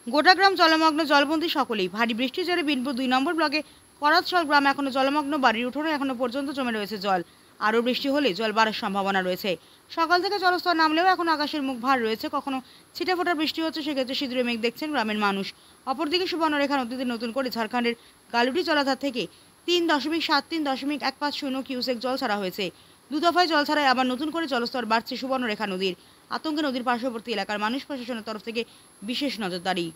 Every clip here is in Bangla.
গোটা গ্রাম জলমগ্ন, জলবন্দী সকলেই। ভারী বৃষ্টির জেরে বিনপুর 2 নম্বর ব্লকে করাতশল গ্রাম এখনো জলমগ্ন, বাড়ির উঠোনে এখনো পর্যন্ত জমে রয়েছে জল। আরও বৃষ্টি হলে জল বাড়ার সম্ভাবনা রয়েছে। সকাল থেকে জলস্তর নামলেও এখন আকাশের মুখ ভার রয়েছে, কখনো ছিটেফোঁটা বৃষ্টি হচ্ছে, সেক্ষেত্রে সিঁদুরে মেঘ দেখছেন গ্রামের মানুষ। অপরদিকে সুবর্ণরেখা নদীতে নতুন করে ঝাড়খণ্ডের গালুটি জলাধার থেকে 3.73.150 কিউসেক জল ছাড়া হয়েছে। 2 দফায় জল ছাড়ায় আবার নতুন করে জলস্তর বাড়ছে সুবর্ণরেখা নদীর। আতঙ্কে নদীর পার্শ্ববর্তী এলাকার মানুষ, প্রশাসনের তরফ থেকে বিশেষ নজরদারি।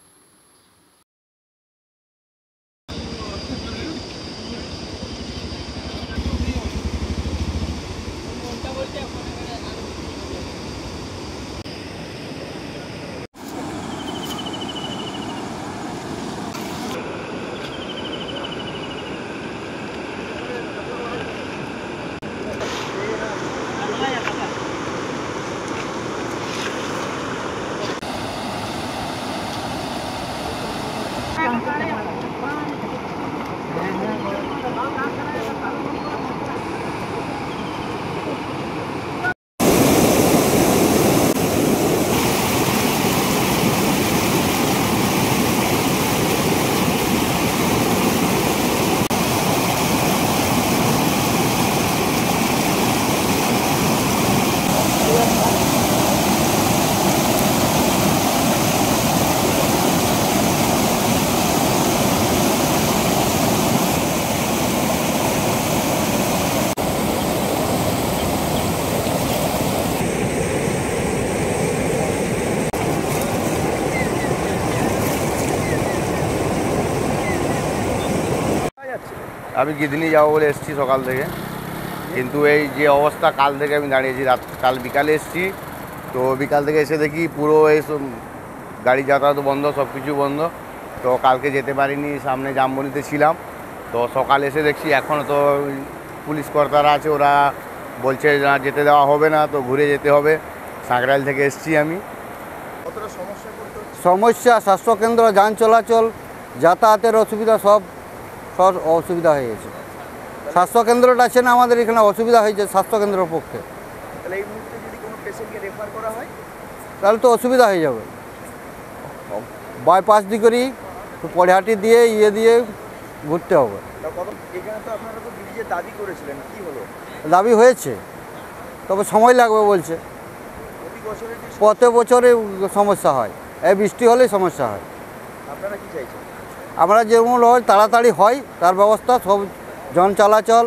আমি গিদিনি যাবো বলে এসেছি সকাল থেকে, কিন্তু এই যে অবস্থা, কাল থেকে আমি দাঁড়িয়েছি, কাল বিকালে এসেছি, তো বিকাল থেকে এসে দেখি পুরো এইসব গাড়ি যাতায়াত বন্ধ, সব কিছু বন্ধ। তো কালকে যেতে পারিনি, সামনে জামবনিতে ছিলাম। তো সকাল এসে দেখছি এখনও তো পুলিশ কর্তারা আছে, ওরা বলছে না যেতে দেওয়া হবে না, তো ঘুরে যেতে হবে। সাঁকরাইল থেকে এসেছি আমি। সমস্যা স্বাস্থ্যকেন্দ্র, যান চলাচল, যাতায়াতের অসুবিধা, সব অসুবিধা হয়ে গেছে। স্বাস্থ্যকেন্দ্রটা আছে না আমাদের এখানে, অসুবিধা হয়েছে স্বাস্থ্যকেন্দ্রের পক্ষে। তাহলে তো অসুবিধা হয়ে যাবে। বাইপাস দিয়ে করি পড়েহাটি দিয়ে দিয়ে ঘুরতে হবে। দাবি হয়েছে, তবে সময় লাগবে বলছে। প্রত্যেক বছরে সমস্যা হয়, এই বৃষ্টি হলেই সমস্যা হয়। আমরা যেমন হয় তাড়াতাড়ি হয় তার ব্যবস্থা, সব জন চলাচল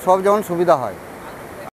সব যেমন সুবিধা হয়।